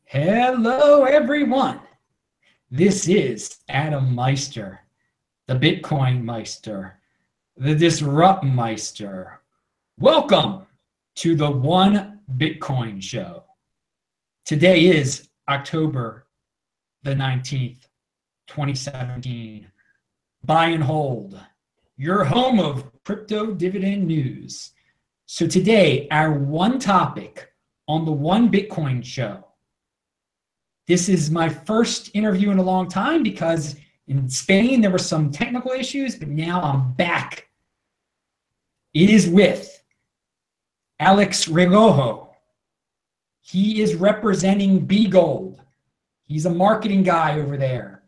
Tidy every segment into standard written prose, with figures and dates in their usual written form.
Hello, everyone. This is Adam Meister, the Bitcoin Meister, the Disrupt Meister. Welcome to the One Bitcoin Show. Today is October the 19th, 2017. Buy and hold, your home of crypto dividend news. So today, our one topic on the One Bitcoin Show. This is my first interview in a long time because in Spain there were some technical issues, but now I'm back. It is with Alex Regojo. He is representing Bgold. He's a marketing guy over there.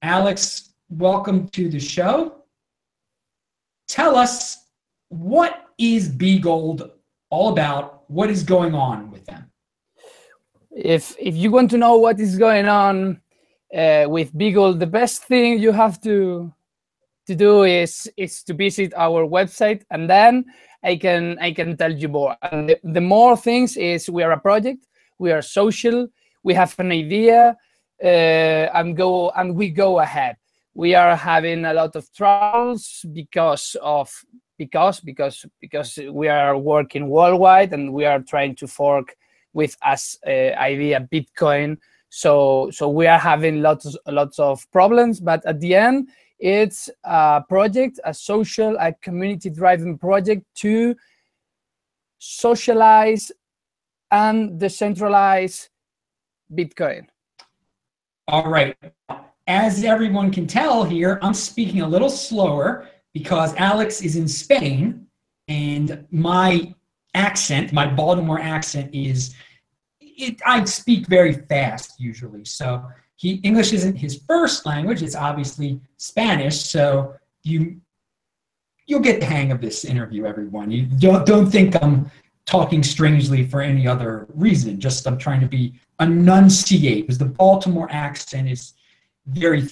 Alex, welcome to the show. Tell us, what is Bgold all about? What is going on with them? If you want to know what is going on with Bgold, the best thing you have to do is to visit our website, and then I can tell you more. And the more things is, we are a project, we are social, we have an idea, and we go ahead. We are having a lot of troubles because we are working worldwide, and we are trying to fork with us idea Bitcoin. So we are having lots of problems, but at the end, it's a project, a social, a community-driven project to socialize and decentralize Bitcoin. All right. As everyone can tell here, I'm speaking a little slower because Alex is in Spain, and my accent, my Baltimore accent I speak very fast usually. So English isn't his first language. It's obviously Spanish. So you'll get the hang of this interview, everyone. You don't think I'm talking strangely for any other reason. Just I'm trying to enunciate, because the Baltimore accent is very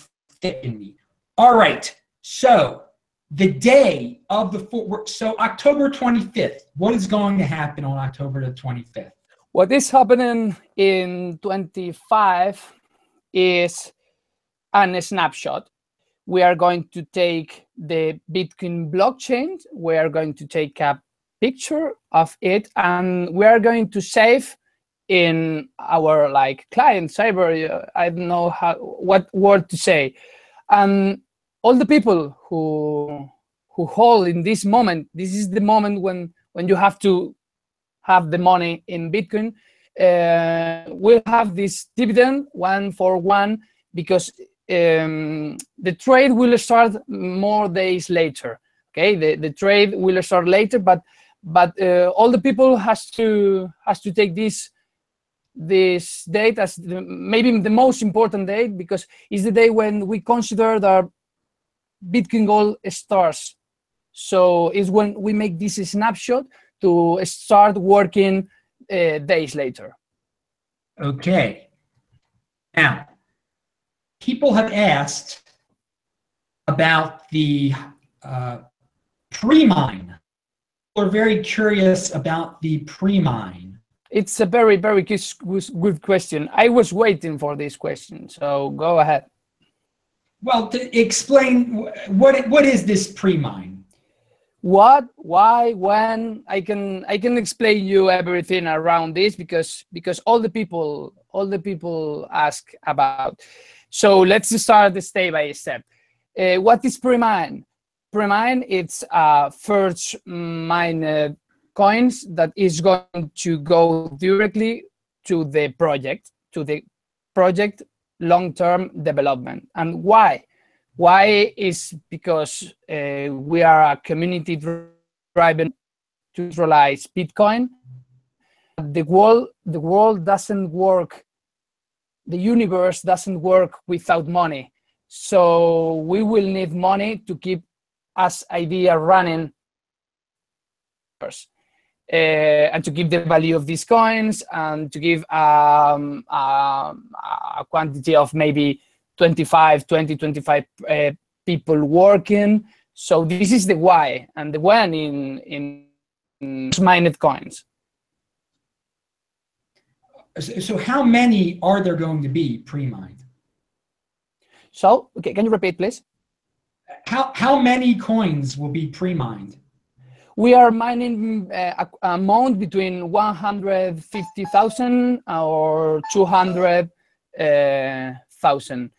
thick in me. All right. So the day of so October 25th, what is going to happen on October the 25th? What is happening in 25 is a snapshot. We are going to take the Bitcoin blockchain. We are going to take a picture of it, and we are going to save in our client cyber. I don't know what word to say. And all the people who hold in this moment, this is the moment when you have to have the money in Bitcoin, we'll have this dividend 1-for-1, because the trade will start more days later. Okay, the trade will start later, but all the people has to take this date as maybe the most important date, because it's the day when we consider that Bitcoin Gold starts. So it's when we make this snapshot to start working days later. Okay. Now, people have asked about the pre-mine. We're very curious about the pre-mine. It's a very, very good question. I was waiting for this question, so go ahead. Well, to explain, what is this pre-mine? What, why, when? I can explain you everything around this, because all the people ask about. So let's start step by step. What is pre-mine? Pre-mine, it's first mined coins that is going to go directly to the project long-term development. And why? Why is because we are a community-driven to centralize Bitcoin. The world doesn't work. The universe doesn't work without money. So we will need money to keep us idea running, and to give the value of these coins, and to give a quantity of maybe 25 people working. So this is the why, and the when in mined coins. So how many are there going to be pre-mined? So, okay, can you repeat, please? How many coins will be pre-mined? We are mining a amount between 150,000 or 200,000.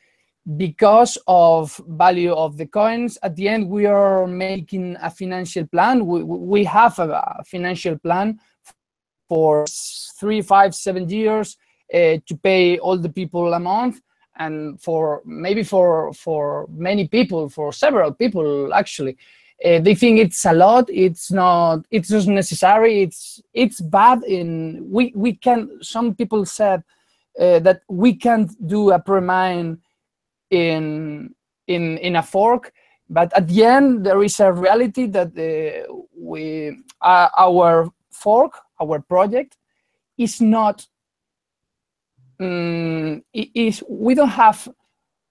Because of value of the coins, at the end we are making a financial plan. We have a financial plan for 3, 5, 7 years to pay all the people a month, and for maybe for many people, for several people actually, they think it's a lot. It's not. It's just necessary. It's bad. We can. Some people said that we can't do a pre-mine in a fork, but at the end there is a reality that our fork, our project, is not. We don't have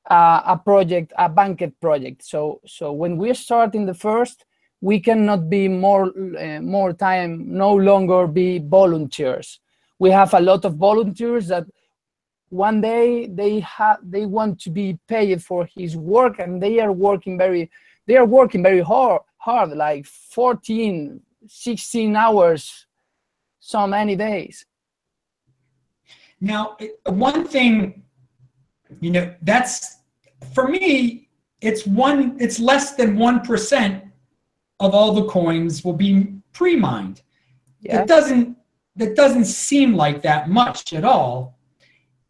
a project, a banked project. So when we start in the first, we cannot be more time, no longer be volunteers. We have a lot of volunteers that one day they want to be paid for his work, and they are working very hard, like 14, 16 hours, so many days. Now, one thing, that's, for me, it's less than 1% of all the coins will be pre-mined. Yeah. That doesn't seem like that much at all.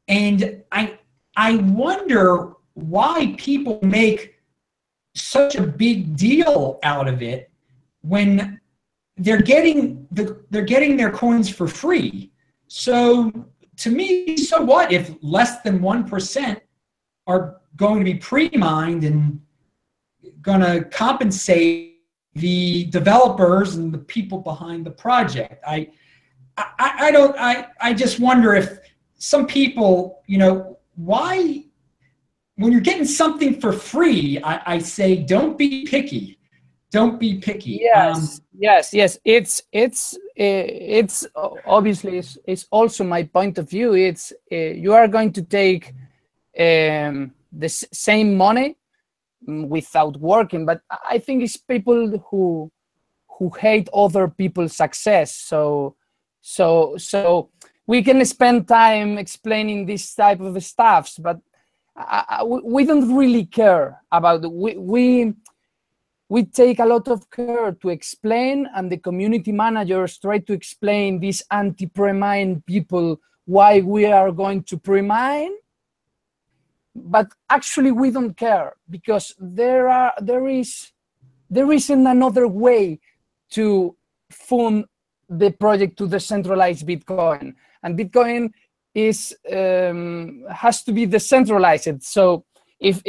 And I wonder why people make such a big deal out of it when they're getting their coins for free. So to me, so what if less than 1% are going to be pre-mined and going to compensate the developers and the people behind the project? I just wonder if some people, why, when you're getting something for free, I say don't be picky. Don't be picky. Yes, yes. It's obviously it's also my point of view. It's you are going to take the same money without working, but I think it's people who hate other people's success. So we can spend time explaining this type of stuffs, but we don't really care about it. We take a lot of care to explain, and the community managers try to explain these anti-pre-mine people why we are going to pre-mine, but actually we don't care, because there isn't another way to fund the project to decentralize Bitcoin, and Bitcoin is has to be decentralized. So if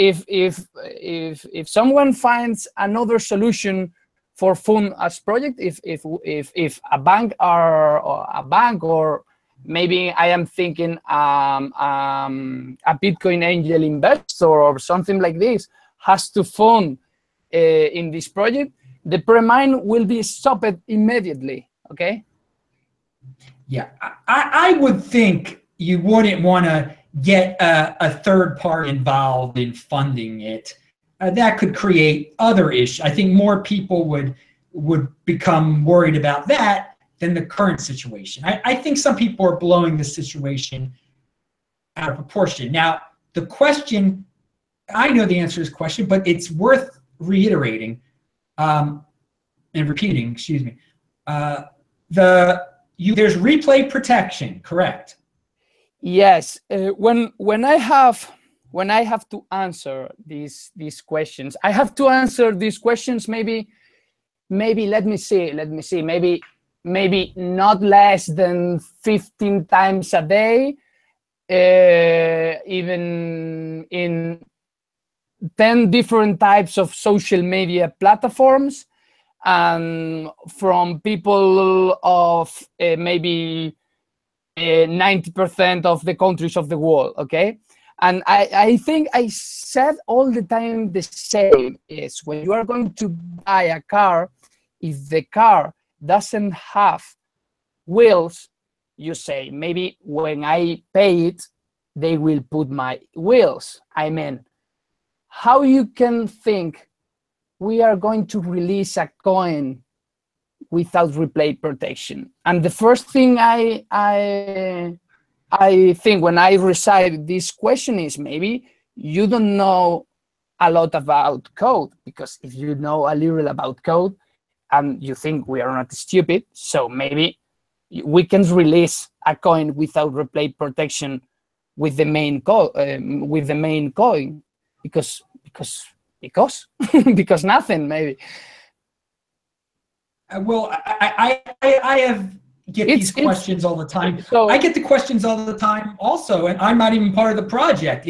someone finds another solution for fund as project, if a bank or maybe I am thinking a Bitcoin angel investor or something like this has to fund in this project, the pre-mine will be stopped immediately. Okay. Yeah, I would think you wouldn't want to get a third party involved in funding it. That could create other issues. I think more people would become worried about that than the current situation. I think some people are blowing the situation out of proportion. Now, the question, I know the answer to this question, but it's worth reiterating and repeating, excuse me. There's replay protection, correct? Yes. When I have to answer these questions, I have to answer these questions. Maybe let me see. Maybe not less than 15 times a day, even in 10 different types of social media platforms, and from people of maybe 90% of the countries of the world. Okay. And I think I said all the time the same is, when you are going to buy a car, if the car doesn't have wheels, you say, maybe when I pay it, they will put my wheels. I mean, how you can think we are going to release a coin without replay protection? And the first thing I think when I recite this question is, maybe you don't know a lot about code, because if you know a little about code and you think we are not stupid, so maybe we can release a coin without replay protection with the main coin, because because nothing, maybe. Well, I get these questions all the time. So I get the questions all the time also, and I'm not even part of the project.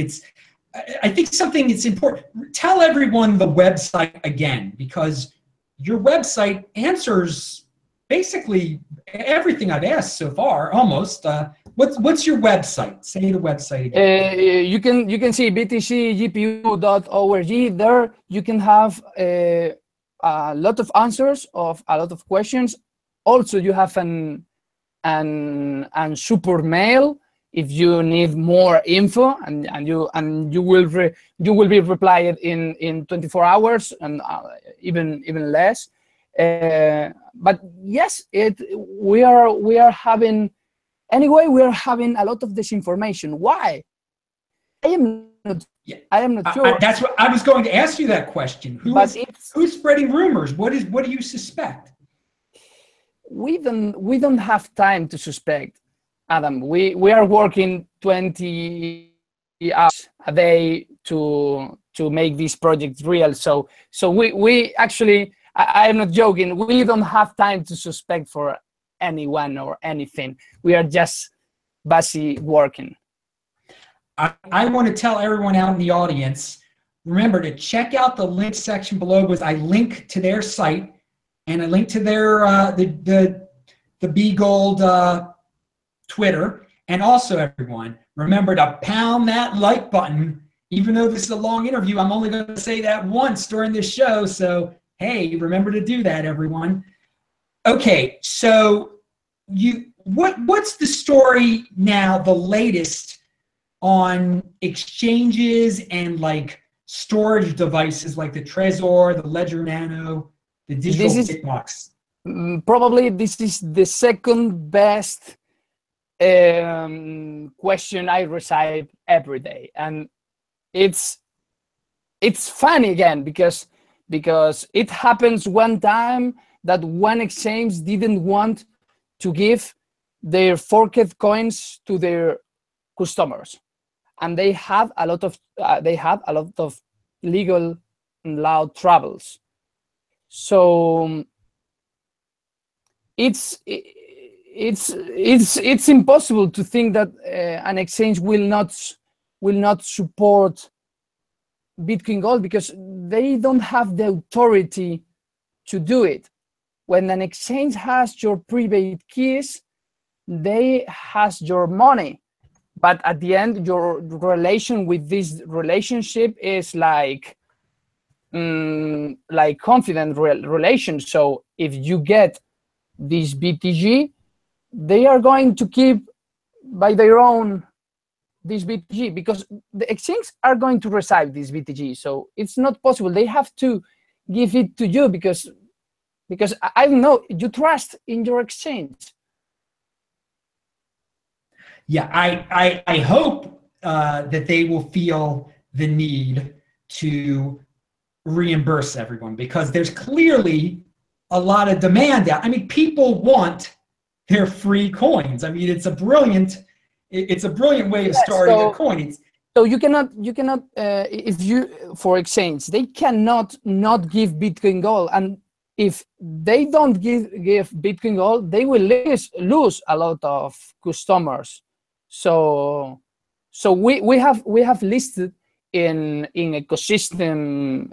I think something that's important. Tell everyone the website again, because your website answers basically everything I've asked so far, almost. What's your website? Say the website again. You can see btcgpu.org. There you can have a lot of answers of a lot of questions. Also, you have an super mail if you need more info, and you will be replied in 24 hours and even less. But yes, we are having anyway. We are having a lot of disinformation. Why? I am not sure. That's what I was going to ask you, that question. Who's spreading rumors? What do you suspect? We don't have time to suspect, Adam. We are working 20 hours a day to make this project real. So we actually, I am not joking, we don't have time to suspect for anyone or anything. We are just busy working. I want to tell everyone out in the audience, remember to check out the link section below, because I link to their site and I link to their the Bgold Twitter. And also, everyone, remember to pound that like button. Even though this is a long interview, I'm only going to say that once during this show. So, hey, remember to do that, everyone. Okay, so what's the story now, the latest on exchanges and like storage devices like the Trezor, the Ledger Nano, the digital Bitbox? Probably this is the second best question I receive every day, and it's funny again because it happens one time that one exchange didn't want to give their forked coins to their customers, and they had a lot of legal and law troubles. So it's impossible to think that an exchange will not support Bitcoin Gold, because they don't have the authority to do it. When an exchange has your private keys, they has your money, but at the end, your relation with this relationship is like confident relation. So if you get this BTG, they are going to keep by their own this BTG, because the exchanges are going to receive this BTG. So it's not possible. They have to give it to you because I don't know, you trust in your exchange. Yeah, I hope that they will feel the need to reimburse everyone, because there's clearly a lot of demand out. I mean, people want their free coins. I mean, it's a brilliant way of starting a coin. So you cannot if you, for exchange, they cannot not give Bitcoin Gold, and if they don't give Bitcoin Gold, they will lose a lot of customers. So we have listed in ecosystem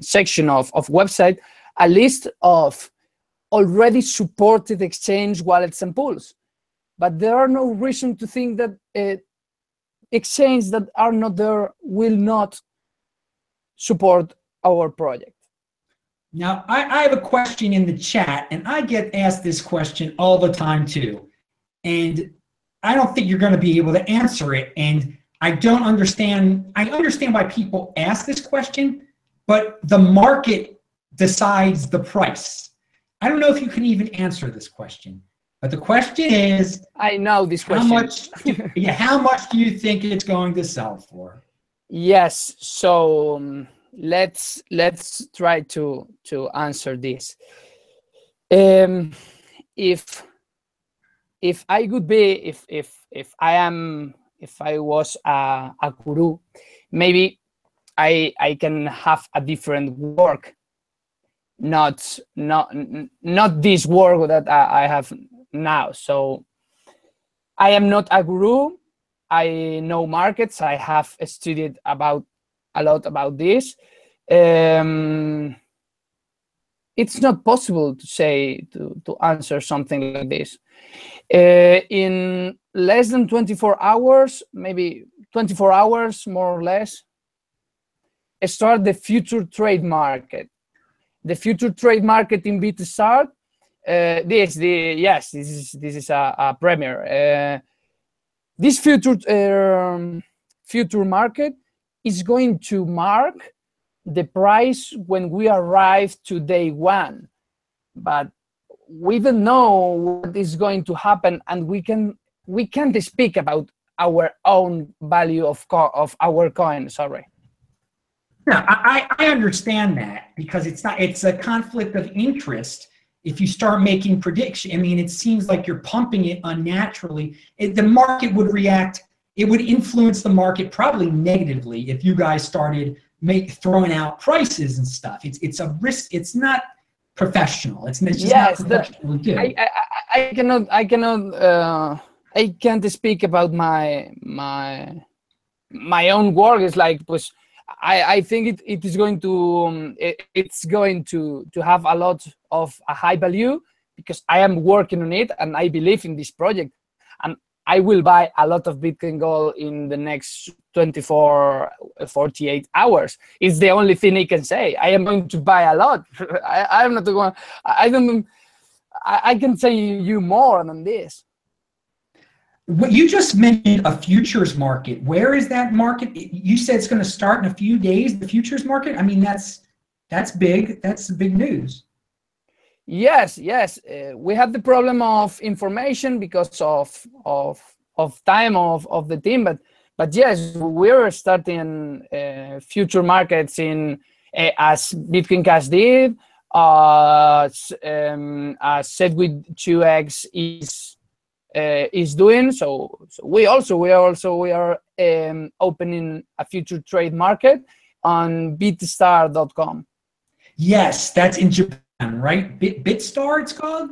section of website a list of already supported exchange wallets and pools, but there are no reason to think that exchanges that are not there will not support our project. Now, I have a question in the chat, and I get asked this question all the time too. and I don't think you're going to be able to answer it. And I don't understand. I understand why people ask this question, but the market decides the price. I don't know if you can even answer this question, but the question is, I know this question. How much do you think it's going to sell for? Yes. So let's try to answer this. If I could be, if I was a guru, maybe I can have a different work, not this work that I have now. So I am not a guru. I know markets. I have studied a lot about this. It's not possible to say to answer something like this. In less than 24 hours, maybe 24 hours more or less, start the future trade market. The future trade market in BitStart. This is a premiere. This future market is going to mark the price when we arrive to day one, but we don't know what is going to happen, and we can't speak about our own value of our coin. Sorry. No, I understand that, because it's a conflict of interest if you start making prediction. I mean, it seems like you're pumping it unnaturally. The market would react. It would influence the market probably negatively if you guys started throwing out prices and stuff. It's a risk. It's not professional. It's just not professional to do. I can't speak about my own work. It's like, I think it's going to have a lot of a high value, because I am working on it and I believe in this project, and I will buy a lot of Bitcoin Gold in the next 48 hours. It's the only thing I can say. I am going to buy a lot. I'm not the one. I can say you more than this. You just mentioned a futures market. Where is that market? You said it's going to start in a few days, the futures market. I mean, that's big. That's big news. Yes. We have the problem of information because of time of the team, but yes, we're starting future markets in as Bitcoin Cash did, as Segwit2x is doing. So we are opening a future trade market on bitstar.com. Yes, that's in Japan, right? BitStar, it's called?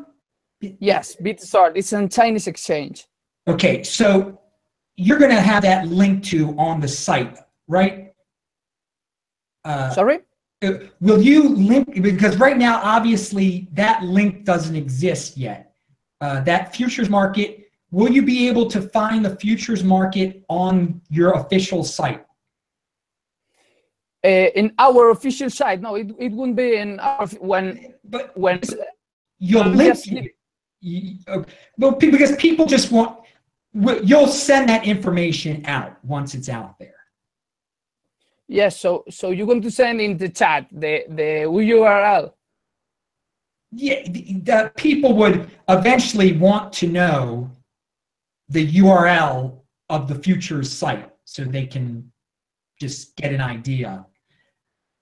Yes, BitStar. It's a Chinese exchange. Okay, so you're going to have that link to on the site, right? Sorry? Will you link, because right now, obviously, that link doesn't exist yet. That futures market, will you be able to find the futures market on your official site? In our official site? No, it wouldn't be in our, when you'll link it. Well, because people just want, you'll send that information out once it's out there. Yes, so you're going to send in the chat the URL. Yeah, the people would eventually want to know the URL of the futures site so they can just get an idea.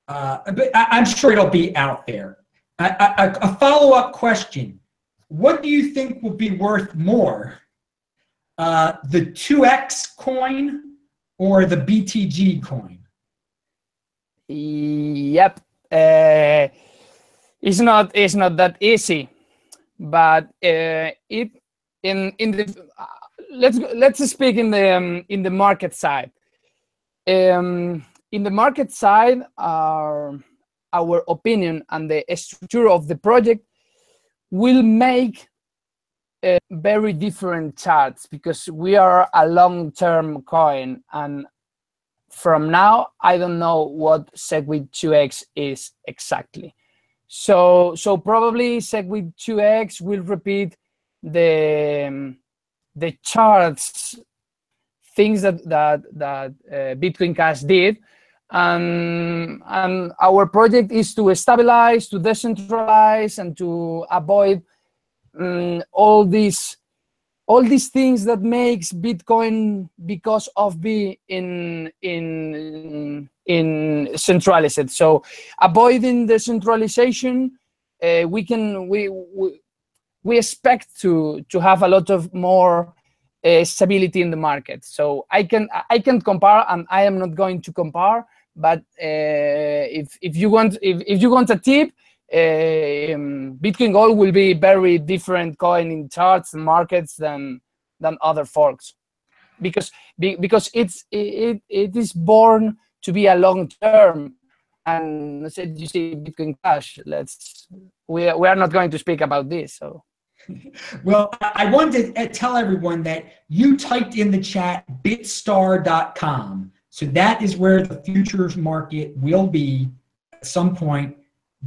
But I'm sure it'll be out there. A follow-up question. What do you think will be worth more, the 2x coin or the BTG coin? Yep. It's not that easy, but let's speak in the market side. In the market side, our opinion and the structure of the project will make very different charts, because we are a long-term coin, and from now I don't know what Segwit2x is exactly. So probably Segwit2x will repeat the the charts, things that Bitcoin Cash did, and our project is to stabilize, to decentralize, and to avoid all these things that makes Bitcoin because of being in centralized. So avoiding the centralization, we expect to have a lot of more stability in the market. So I can compare, and I am not going to compare. But if you want a tip, Bitcoin Gold will be very different coin in charts and markets than other forks, because it is born to be a long term. And I said, you see, Bitcoin Cash. We are not going to speak about this. So. Well, I wanted to tell everyone that you typed in the chat bitstar.com. So that is where the futures market will be at some point,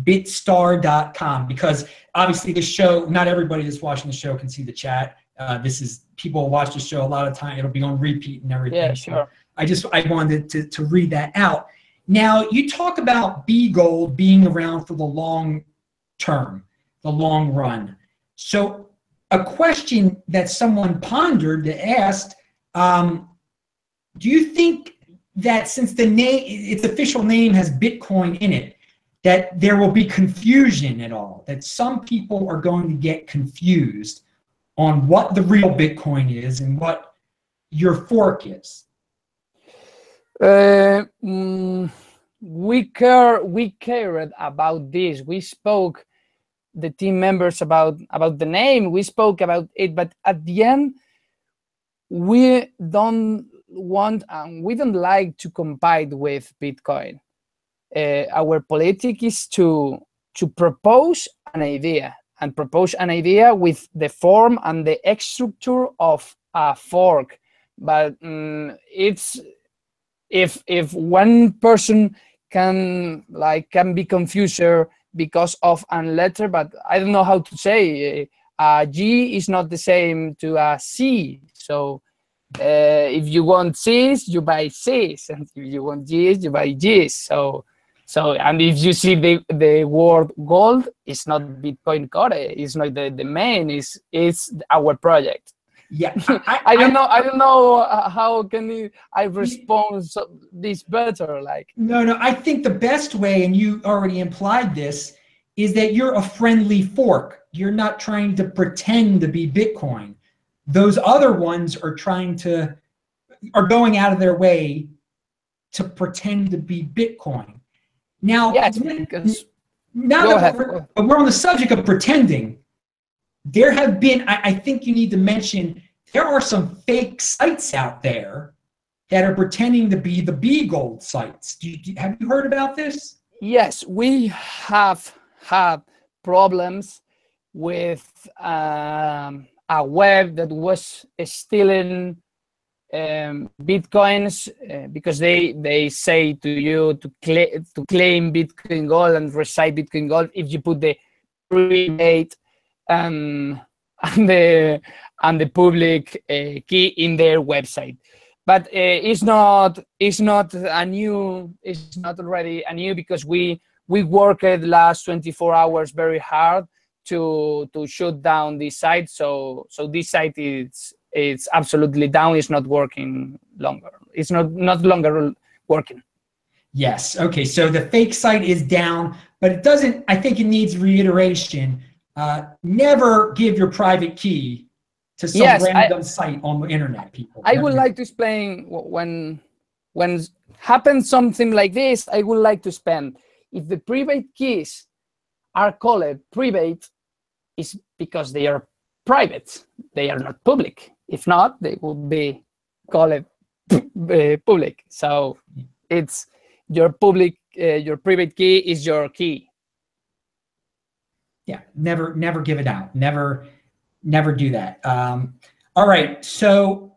bitstar.com, because obviously the show, not everybody that's watching the show can see the chat. This is, people watch the show a lot of time. It'll be on repeat and everything. Yeah, sure. So I wanted to read that out. Now, you talk about Bgold being around for the long term, the long run. So a question that someone pondered to ask, do you think that since the name, its official name has Bitcoin in it, that there will be confusion at all, that some people are going to get confused on what the real Bitcoin is and what your fork is? We cared about this. We spoke, the team members, about the name. We spoke about it, but at the end, we don't want and we don't like to compete with Bitcoin. Our politic is to propose an idea, and propose an idea with the form and the structure of a fork. But it's if one person can be confused because of a letter, but I don't know how to say, a G is not the same to a C. So if you want C's, you buy C's, and if you want G's, you buy G's. So and if you see the word gold, it's not Bitcoin Core, it's not the main, it's our project. Yeah, I don't know how can I respond this better. No, I think the best way, and you already implied this, is that you're a friendly fork. You're not trying to pretend to be Bitcoin. Those other ones are going out of their way to pretend to be Bitcoin. Now, yes, we're on the subject of pretending. There have been, I think you need to mention, there are some fake sites out there that are pretending to be the Bgold sites. Have you heard about this? Yes, we have had problems with a web that was stealing Bitcoins because they say to you to claim Bitcoin Gold and recite Bitcoin Gold if you put the private and the public key in their website. But it's not already a new, because we worked the last 24 hours very hard to shut down this site. So this site it's absolutely down. It's not working longer. It's not longer working. Yes. Okay. So the fake site is down, but it doesn't. I think it needs reiteration. Never give your private key to some random site on the internet, people. I would like to explain when happens something like this. I would like to explain, if the private keys are called private, is because they are private. They are not public. If not, they would be called public. So it's your public, your private key is your key. Yeah, never give it out. Never do that. All right. So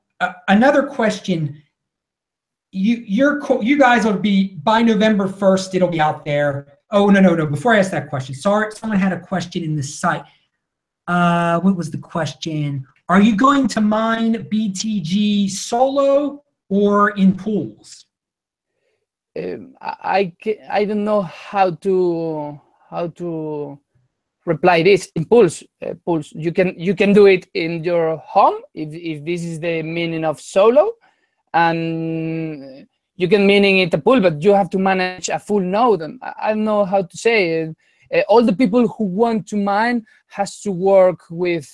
another question. You guys will be, by November 1st, it'll be out there. Oh, no. Before I ask that question, sorry, someone had a question in the site. What was the question? Are you going to mine BTG solo or in pools? I don't know how to reply this in pools. Pools. You can do it in your home if this is the meaning of solo, and you can meaning it a pool, but you have to manage a full node. And I don't know how to say it. All the people who want to mine has to work with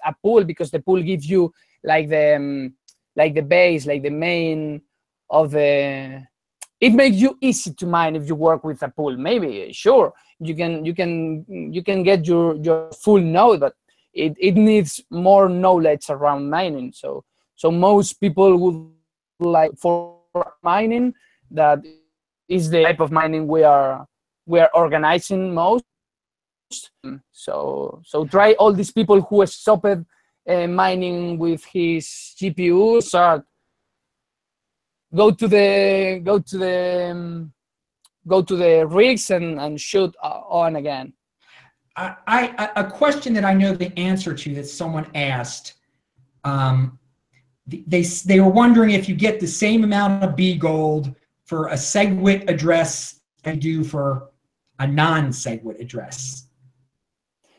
a pool, because the pool gives you like the base, like the main of the. It makes you easy to mine if you work with a pool. Maybe sure you can get your full node, but it needs more knowledge around mining. So most people would like for mining, that is the type of mining we are organizing most. So try all these people who stopped mining with his GPU. Start go to the rigs and shoot on again. A question that I know the answer to that someone asked. They were wondering if you get the same amount of Bgold for a SegWit address as you do for a non-SegWit address.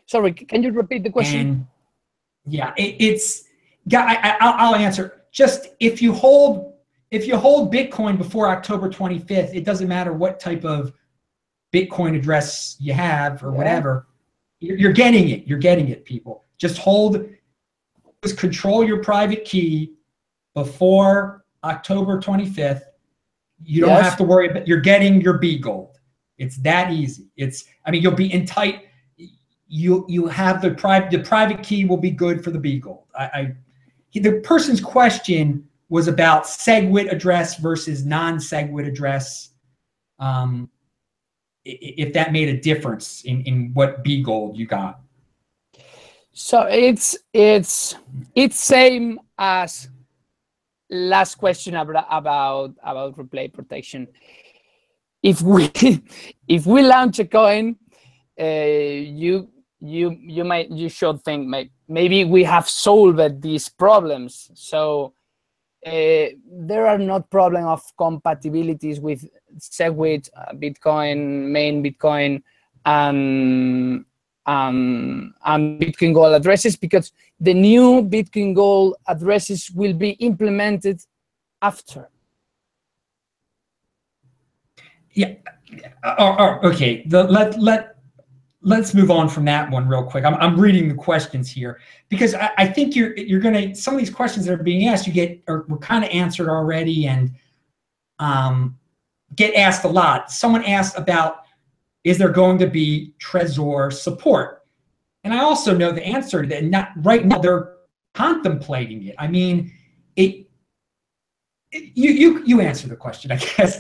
Sorry, can you repeat the question? And yeah, I'll answer. Just if you hold Bitcoin before October 25th, it doesn't matter what type of Bitcoin address you have or whatever. You're getting it. You're getting it, people. Just control your private key before October 25th. You don't have to worry about. You're getting your Bgold. It's that easy. You'll be in tight. You have the private key will be good for the Bgold. The person's question was about SegWit address versus non-SegWit address. If that made a difference in what Bgold you got. So it's same as last question about replay protection. If we launch a coin, you should think maybe we have solved these problems. So there are not problem of compatibilities with SegWit, Bitcoin, main Bitcoin, and Bitcoin Gold addresses, because the new Bitcoin Gold addresses will be implemented after. Yeah. Okay. Let's move on from that one real quick. I'm reading the questions here because I think you're gonna, some of these questions that are being asked were kind of answered already and get asked a lot. Someone asked about, is there going to be Trezor support? And I also know the answer to that. Not right now, they're contemplating it. I mean, you answer the question, I guess.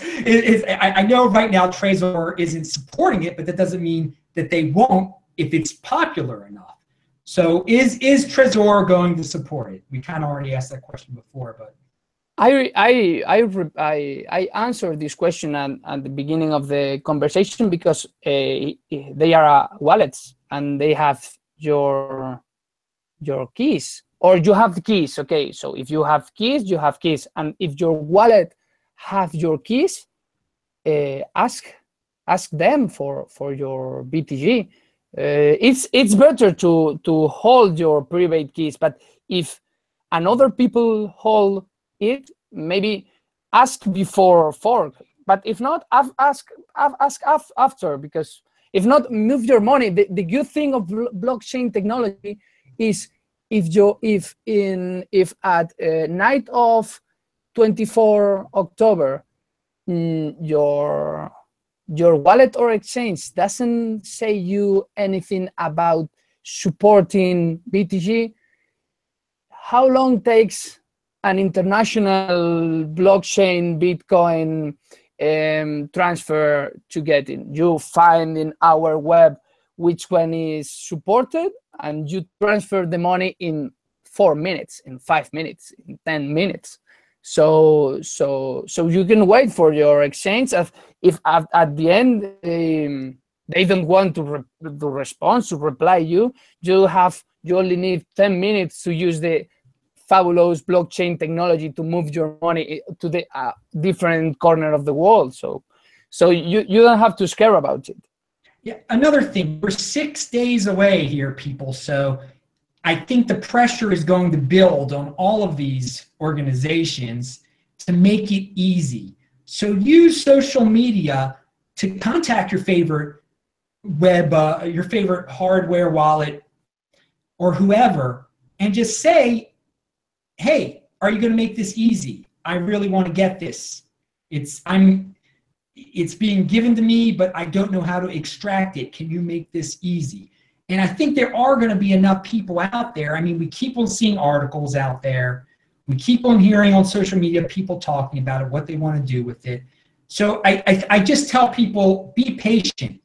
I know right now Trezor isn't supporting it, but that doesn't mean that they won't if it's popular enough. So is Trezor going to support it? We kind of already asked that question before, but I answered this question at the beginning of the conversation, because they are wallets and they have your keys, or you have the keys. Okay, so if you have keys, you have keys, and if your wallet have your keys, ask them for your BTG. It's better to hold your private keys, but if another people hold it, maybe ask before fork. But if not, ask after, because if not, move your money. The good thing of blockchain technology is if at night of 24 October, your wallet or exchange doesn't say you anything about supporting BTG, how long takes an international blockchain Bitcoin transfer to get in? You find in our web which one is supported, and you transfer the money in 4 minutes, in 5 minutes, in 10 minutes. So you can wait for your exchange. If at the end they don't want to respond, to reply you, you have You only need 10 minutes to use the fabulous blockchain technology to move your money to the different corner of the world. So you don't have to scare about it. Yeah, another thing, we're 6 days away here, people. So I think the pressure is going to build on all of these organizations to make it easy. So use social media to contact your favorite your favorite hardware wallet or whoever, and just say, hey, are you going to make this easy? I really want to get this. It's being given to me, but I don't know how to extract it. Can you make this easy? And I think there are going to be enough people out there. I mean, we keep on seeing articles out there. We keep on hearing on social media people talking about it, what they want to do with it. So I just tell people, be patient.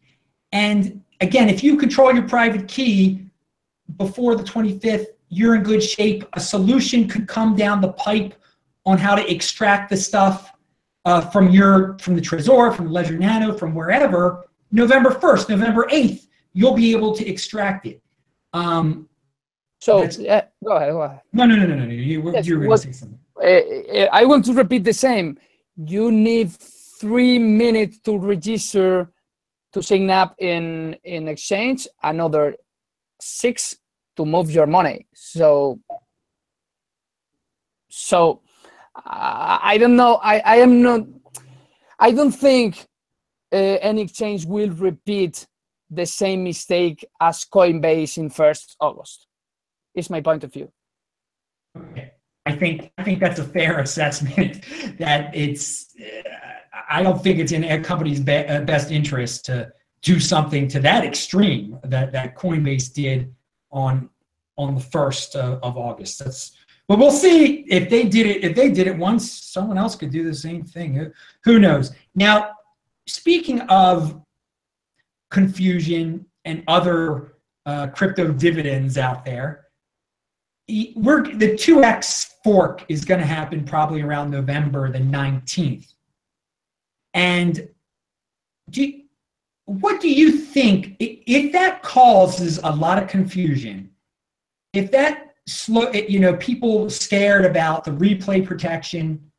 And again, if you control your private key before the 25th, you're in good shape. A solution could come down the pipe on how to extract the stuff from the Trezor, from Ledger Nano, from wherever. November 1st, November 8th, you'll be able to extract it. Go ahead. No. You were going to say something. I want to repeat the same. You need 3 minutes to register to sign up in exchange, another 6 to move your money. So I don't know. I don't think any exchange will repeat the same mistake as Coinbase in 1st August. Is my point of view. Okay. I think that's a fair assessment. That it's. I don't think it's in a company's best interest to do something to that extreme that Coinbase did on the 1st of August. But we'll see if they did it. If they did it once, someone else could do the same thing. Who knows? Now, speaking of confusion and other crypto dividends out there, the 2x fork is going to happen probably around November the 19th. And what do you think, if that causes a lot of confusion, if that people scared about the replay protection,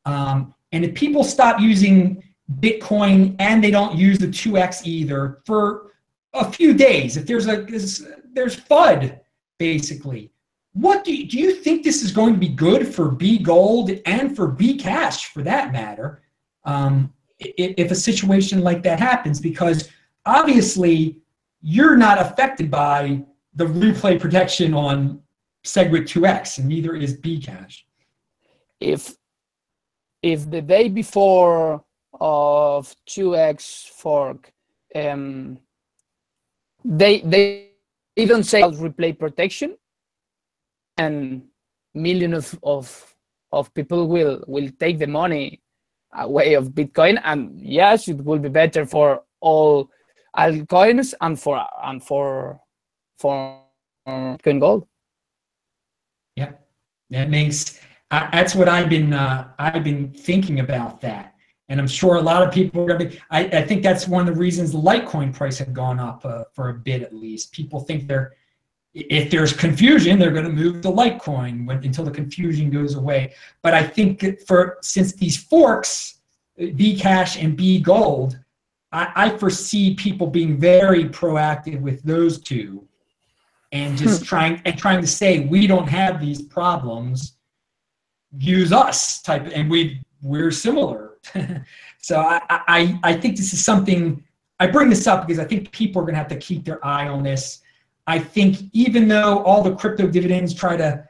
and if people stop using Bitcoin and they don't use the 2x either for a few days, if there's FUD basically, what do you think this is going to be good for Bgold and for Bcash for that matter? If a situation like that happens, because obviously you're not affected by the replay protection on SegWit 2x, and neither is Bcash. If the day before of 2x fork, they don't say replay protection, and millions of people will take the money away of Bitcoin, and yes, it will be better for all altcoins and for Bitcoin Gold. Yeah, that makes. That's what I've been thinking about that, and I'm sure a lot of people are going to be. I think that's one of the reasons the Litecoin price had gone up for a bit at least. People think if there's confusion, they're going to move to Litecoin until the confusion goes away. But I think since these forks, Bcash and Bgold, I foresee people being very proactive with those two, and just trying to say we don't have these problems. Use us type, and we're similar. So I think this is something. I bring this up because I think people are going to have to keep their eye on this. I think even though all the crypto dividends try to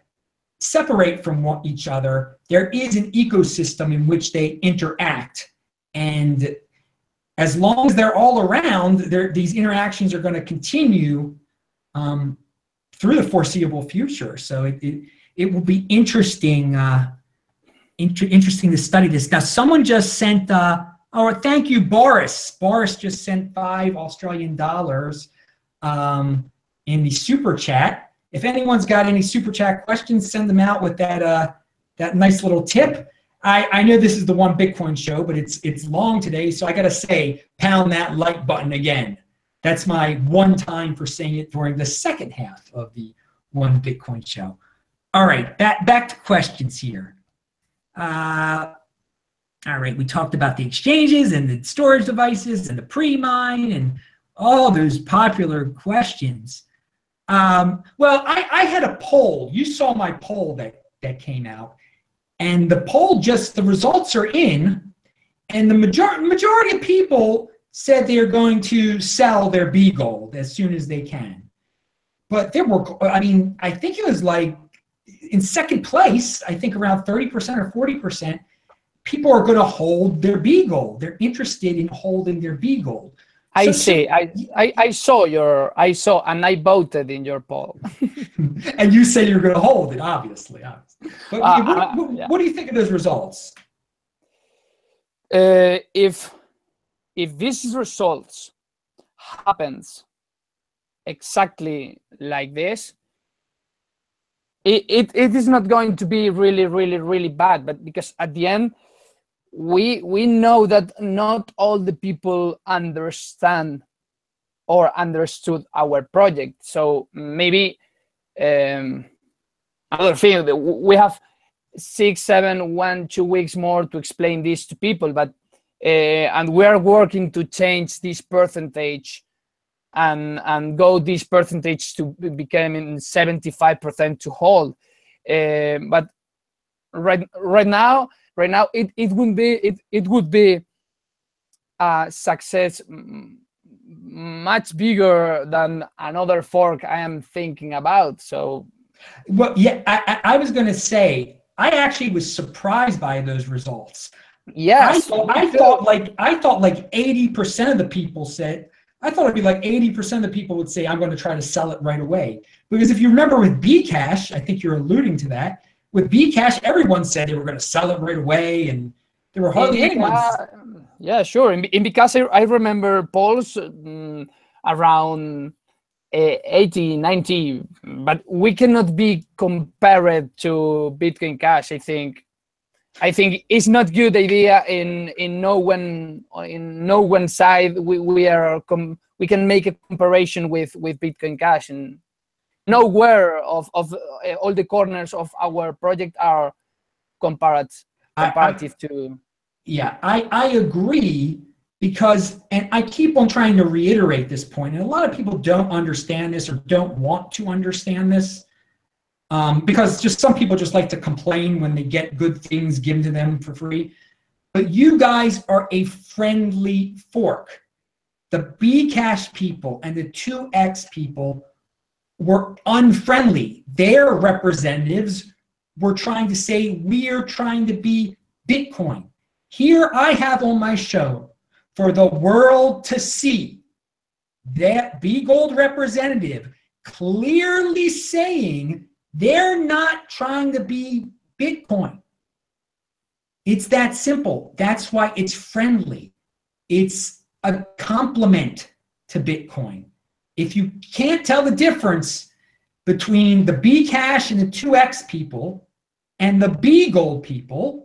separate from each other, there is an ecosystem in which they interact. And as long as they're all around, these interactions are going to continue through the foreseeable future. So it will be interesting interesting to study this. Now, someone just sent, thank you, Boris. Boris just sent $5 Australian in the super chat. If anyone's got any super chat questions, send them out with that nice little tip. I know this is the One Bitcoin show, but it's long today, so I gotta say, pound that like button again. That's my one time for saying it during the second half of the one Bitcoin show. All right, back to questions here. All right, we talked about the exchanges and the storage devices and the pre-mine and all those popular questions. Well, I had a poll. You saw my poll that came out. And the poll the results are in, and the majority of people said they're going to sell their Bgold as soon as they can. But there were, I mean, I think it was like in second place, I think around 30% or 40%, people are going to hold their Bgold. They're interested in holding their Bgold. I saw, and I voted in your poll. And you say you're going to hold it, obviously. But what do you think of those results? If these results happens exactly like this, it is not going to be really bad. But because at the end, we know that not all the people understand or understood our project. So maybe another thing, we have 6, 7, 1, 2 weeks more to explain this to people, but and we are working to change this percentage and go this percentage to becoming 75% to hold. But right now it would be a success much bigger than another fork I am thinking about. So, well, yeah, I was going to say I actually was surprised by those results. Yes, I thought like 80% of the people said. I thought it'd be like 80% of the people would say I'm going to try to sell it right away. Because if you remember with Bcash, I think you're alluding to that. With Bcash, everyone said they were going to sell it right away, and there were hardly anyone. Yeah, sure. In Bcash, I remember polls around 80, 90, but we cannot be compared to Bitcoin Cash. I think it's not good idea in no one side. We can make a comparison with Bitcoin Cash, and nowhere of all the corners of our project are comparative to. Yeah, I agree, because, and I keep on trying to reiterate this point, and a lot of people don't understand this or don't want to understand this, because just some people just like to complain when they get good things given to them for free. But you guys are a friendly fork. The Bcash people and the 2x people were unfriendly. Their representatives were trying to say, we're trying to be Bitcoin. Here I have on my show for the world to see that Bgold representative clearly saying they're not trying to be Bitcoin. It's that simple. That's why it's friendly. It's a complement to Bitcoin. If you can't tell the difference between the Bcash and the 2x people and the Bgold people,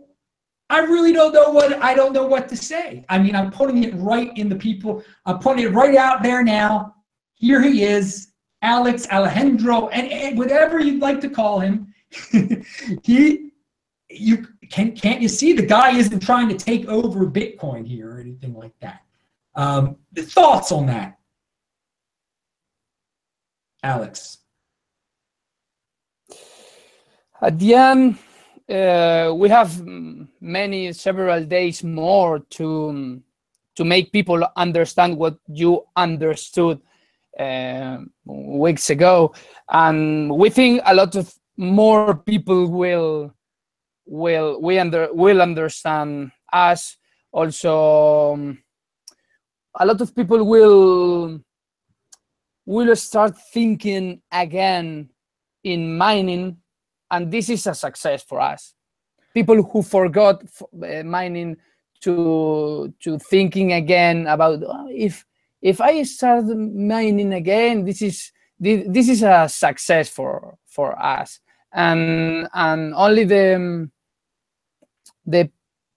I really don't know what to say. I mean, I'm putting it right in the people. I'm putting it right out there now. Here he is, Alex, Alejandro, and whatever you'd like to call him. Can't you see the guy isn't trying to take over Bitcoin here or anything like that? The thoughts on that, Alex? At the end, we have several days more to make people understand what you understood weeks ago, and we think a lot of more people will understand us. Also, a lot of people will start thinking again in mining. And this is a success for us. People who forgot mining to thinking again about if I start mining again, this is a success for us. And only the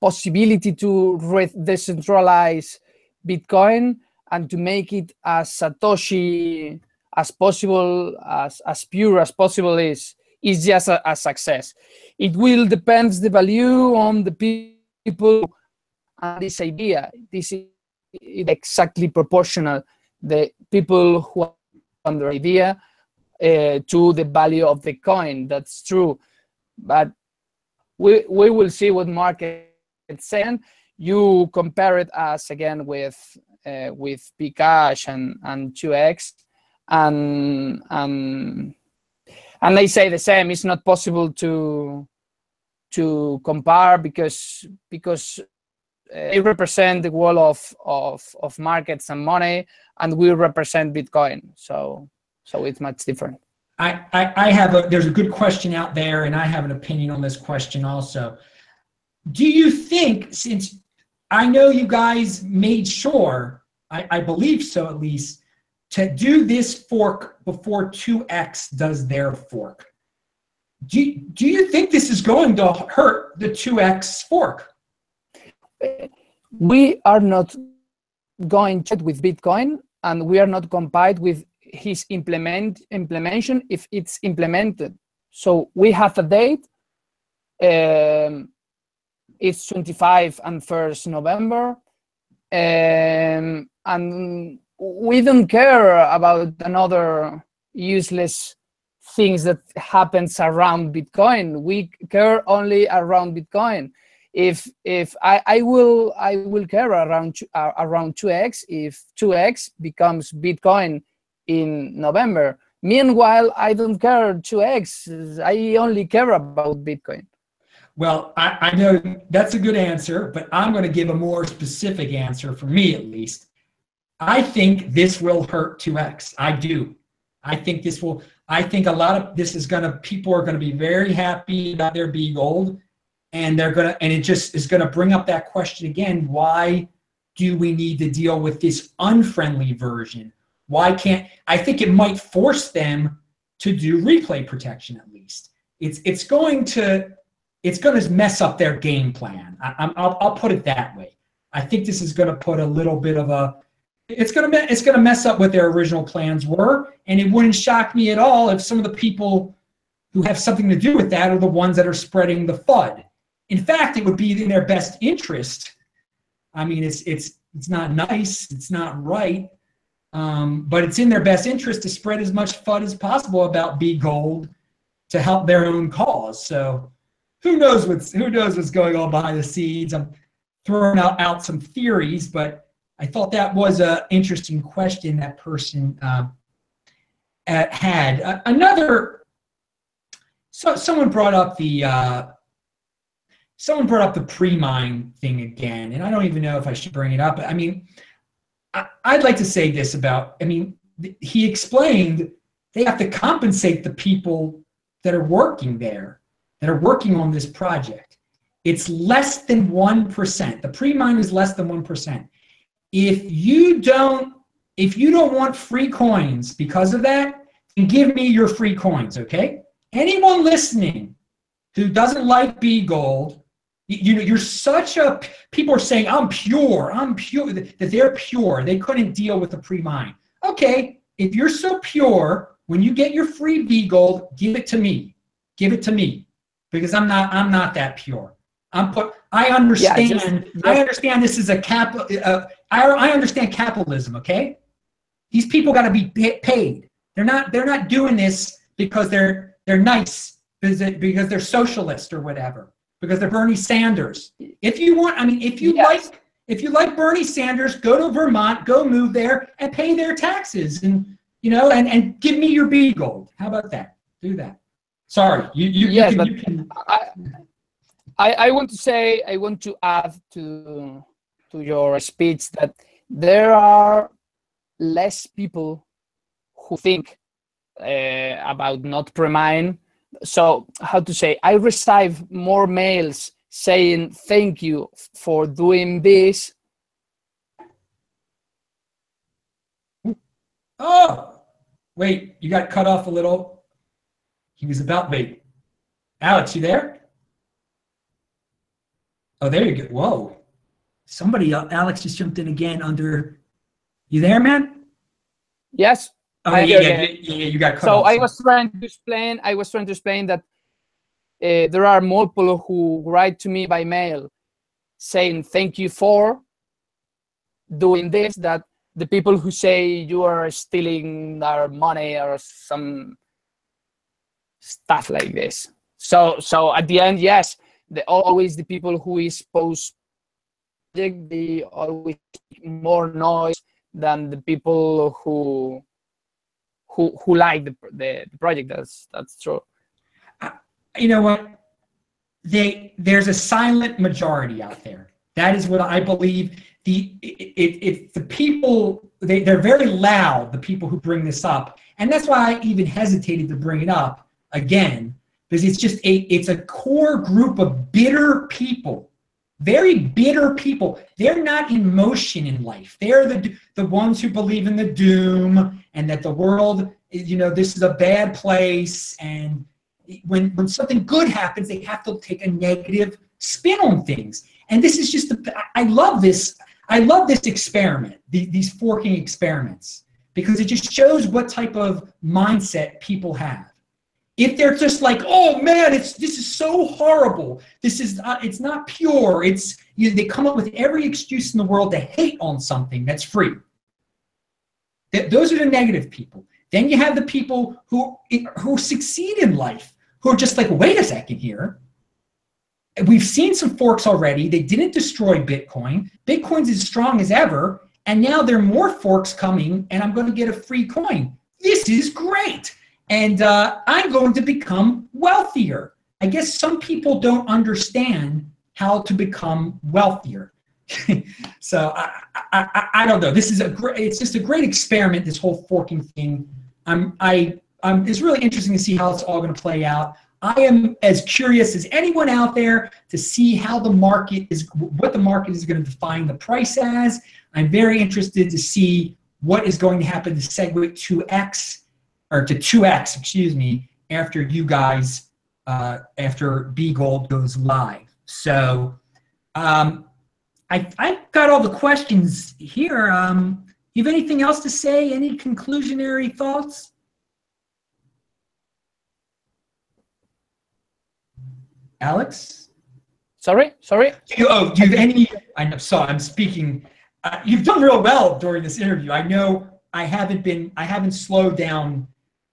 possibility to decentralize Bitcoin and to make it a Satoshi as possible, as pure as possible is just a success. It will depend the value on the people and this idea. This is exactly proportional. The people who have the idea to the value of the coin. That's true, but we will see what market saying. You compare it as again with Bcash and 2x, and they say the same. It's not possible to compare because they represent the world of markets and money, and we represent Bitcoin. So it's much different. There's a good question out there, and I have an opinion on this question also. Do you think, since I know you guys made sure, I believe so at least, to do this fork before 2x does their fork, do you think this is going to hurt the 2x fork? We are not going to with Bitcoin, and we are not compatible with his implementation if it's implemented. So we have a date. It's 25 and 1st November, and we don't care about another useless things that happens around Bitcoin. We care only around Bitcoin. If I will care around 2x if 2x becomes Bitcoin in November. Meanwhile, I don't care 2x. I only care about Bitcoin. Well, I know that's a good answer, but I'm going to give a more specific answer, for me at least. I think this will hurt 2x. I do. I think this will. I think a lot of this is going to. People are going to be very happy about their Bgold, and they're going to. And it just is going to bring up that question again. Why do we need to deal with this unfriendly version? Why can't? I think it might force them to do replay protection at least. It's going to mess up their game plan. I'll put it that way. I think this is going to put a little bit of a. It's going to mess up what their original plans were, and it wouldn't shock me at all if some of the people who have something to do with that are the ones that are spreading the FUD. In fact, it would be in their best interest. I mean, it's not nice, it's not right, but it's in their best interest to spread as much FUD as possible about Bgold to help their own cause. So who knows what's going on behind the scenes? I'm throwing out some theories, but I thought that was an interesting question that person had. Someone brought up the pre-mine thing again, and I don't even know if I should bring it up. I mean, I'd like to say this about. I mean, he explained they have to compensate the people that are working there, that are working on this project. It's less than 1%. The pre-mine is less than 1%. If you don't want free coins because of that, then give me your free coins, okay? Anyone listening who doesn't like Bgold, you're such a. People are saying I'm pure, that they're pure. They couldn't deal with the pre-mine. Okay, if you're so pure, when you get your free Bgold, give it to me. Give it to me, because I'm not that pure. I understand. Yeah, I understand this is a I understand capitalism. Okay, these people got to be paid. They're not doing this because they're nice, because they're socialist or whatever, because they're Bernie Sanders. If you want, I mean, if you like Bernie Sanders, go to Vermont, go move there, and pay their taxes, and and give me your Bgold. How about that? Do that. Sorry, you can. I want to add to your speech that there are less people who think about not pre-mine. So how to say? I receive more mails saying thank you for doing this. Oh, wait, you got cut off a little. He was about wait. Alex, you there? Oh, there you go. Whoa. Somebody, Alex just jumped in again under. You there, man? Yes. Oh yeah, you got cut So off. I was trying to explain that there are more people who write to me by mail saying thank you for doing this, that the people who say you are stealing our money or some stuff like this. So at the end, yes, always the people who is post project, they always make more noise than the people who like the project. That's true. You know what? There's a silent majority out there. That is what I believe. The people, they're very loud, the people who bring this up. And that's why I even hesitated to bring it up again, because it's a core group of bitter people, very bitter people. They're not in motion in life. They're the ones who believe in the doom and that the world, this is a bad place. And when something good happens, they have to take a negative spin on things. And this is just, I love this. I love this experiment, these forking experiments, because it just shows what type of mindset people have. If they're just like, oh man, this is so horrible. It's not pure. They come up with every excuse in the world to hate on something that's free. Those are the negative people. Then you have the people who succeed in life, who are just like, wait a second here. We've seen some forks already. They didn't destroy Bitcoin. Bitcoin's as strong as ever. And now there are more forks coming, and I'm going to get a free coin. This is great. And I'm going to become wealthier. I guess some people don't understand how to become wealthier. So I don't know. It's just a great experiment, this whole forking thing. It's really interesting to see how it's all going to play out. I am as curious as anyone out there to see how what the market is going to define the price as. I'm very interested to see what is going to happen to SegWit 2x, or to 2x, excuse me, after you guys, after Bgold goes live. So I've got all the questions here. You have anything else to say? Any conclusionary thoughts? Alex? Sorry? Do you have any? I know. So I'm speaking. You've done real well during this interview. I know I haven't slowed down.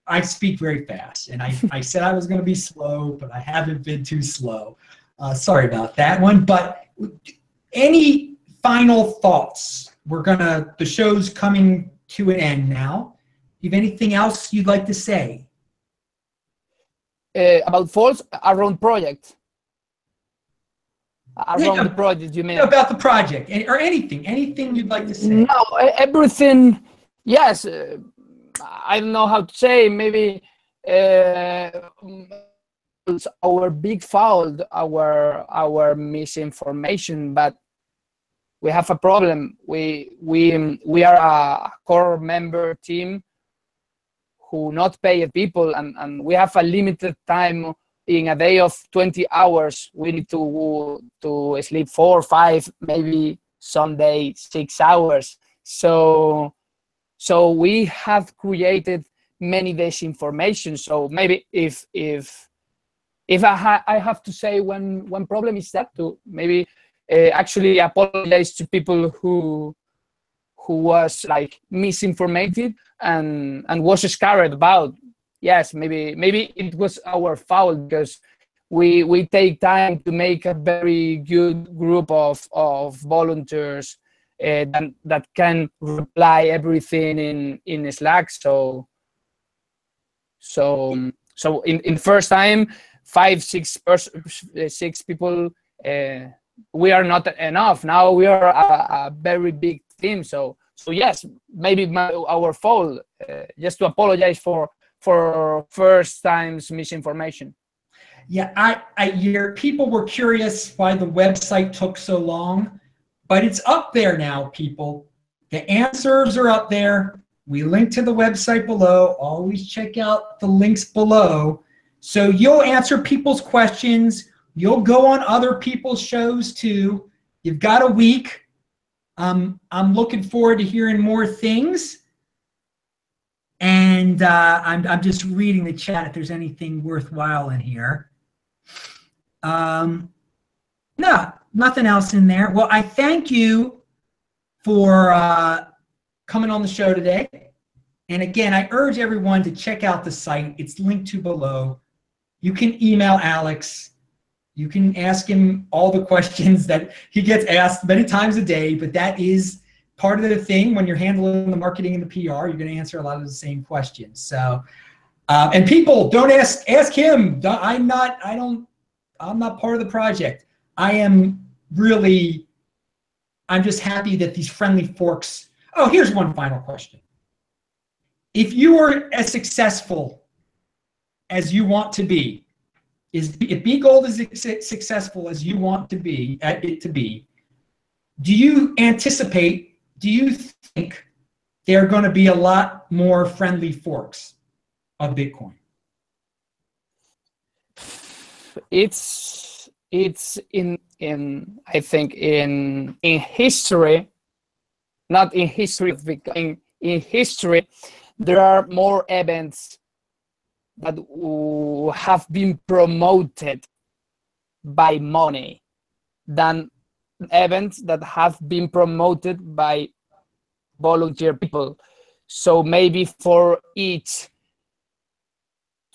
I speak very fast, and I said I was going to be slow, but I haven't been too slow. Sorry about that one. But any final thoughts? The show's coming to an end now. Do you have anything else you'd like to say? About faults around project. Around the project, you mean? About the project, or anything you'd like to say? No, everything. Yes, I don't know how to say. Maybe it's our big fault, our misinformation, but we have a problem. We are a core member team who not pay people, and we have a limited time. In a day of 20 hours, we need to sleep 4 or 5, maybe some day 6 hours. So we have created many disinformation. So maybe if I have to say one problem is that to maybe actually apologize to people who was like misinformed and was scared about. Yes, maybe it was our fault, because we take time to make a very good group of volunteers that can reply everything in Slack. So in first time, 6 people, we are not enough. Now we are a very big team. So yes, maybe our fault. Just to apologize for first time's misinformation. Yeah, people were curious why the website took so long, but it's up there now, people. The answers are up there. We link to the website below. Always check out the links below. So you'll answer people's questions. You'll go on other people's shows too. You've got a week. I'm looking forward to hearing more things. And I'm just reading the chat if there's anything worthwhile in here. No, nothing else in there. Well, I thank you for coming on the show today. And again, I urge everyone to check out the site. It's linked to below. You can email Alex. You can ask him all the questions that he gets asked many times a day, but that is part of the thing when you're handling the marketing and the PR. You're going to answer a lot of the same questions. So, and people don't ask him. I'm not part of the project. I'm just happy that these friendly forks. Oh, here's one final question. If you are as successful as you want to be, if Bgold is successful as you want to be, do you think there are going to be a lot more friendly forks of Bitcoin? It's in I think in history, not in history of Bitcoin, in history, there are more events that have been promoted by money than events that have been promoted by volunteer people. So maybe for each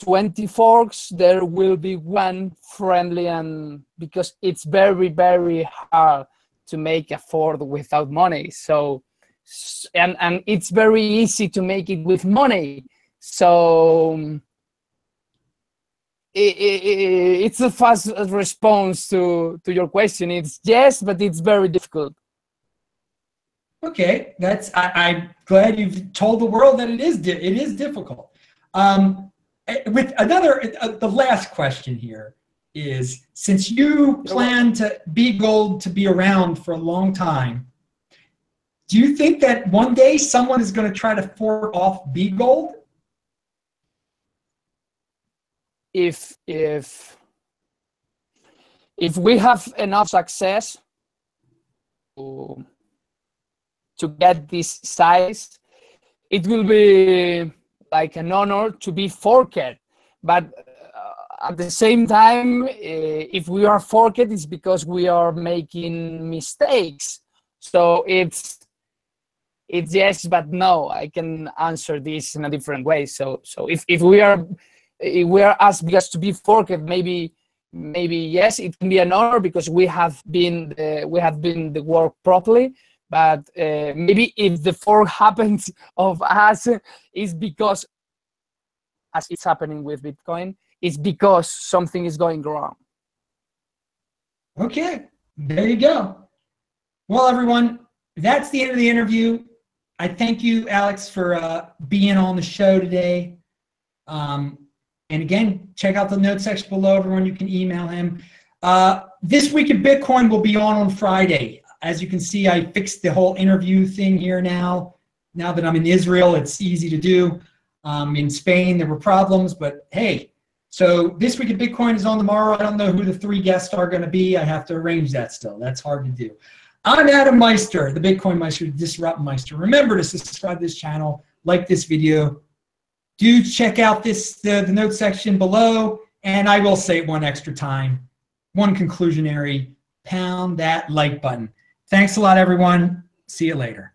20 forks, there will be one friendly, and because it's very, very hard to make a fork without money. So, and it's very easy to make it with money. So it's a fast response to your question. It's yes, but it's very difficult. Okay, I'm glad you've told the world that it is difficult. With the last question here is, since you plan to Bgold to be around for a long time, do you think that one day someone is going to try to fork off Bgold? If we have enough success to get this size, it will be like an honor to be forked. But at the same time, if we are forked, it's because we are making mistakes. So it's yes, but no. I can answer this in a different way. So if we are asked because to be forked, maybe yes, it can be an honor because we have been the work properly. But maybe if the fork happens of us, is because, as it's happening with Bitcoin, it's because something is going wrong. Okay, there you go. Well, everyone, that's the end of the interview. I thank you, Alex, for being on the show today. And again, check out the notes section below, everyone. You can email him. This Week in Bitcoin will be on Friday. As you can see, I fixed the whole interview thing here now. Now that I'm in Israel, it's easy to do. In Spain, there were problems, but hey. So This Week in Bitcoin is on tomorrow. I don't know who the 3 guests are going to be. I have to arrange that still. That's hard to do. I'm Adam Meister, the Bitcoin Meister, the Disrupt Meister. Remember to subscribe to this channel, like this video. Do check out the notes section below, and I will say it one extra time, one conclusionary, pound that like button. Thanks a lot, everyone. See you later.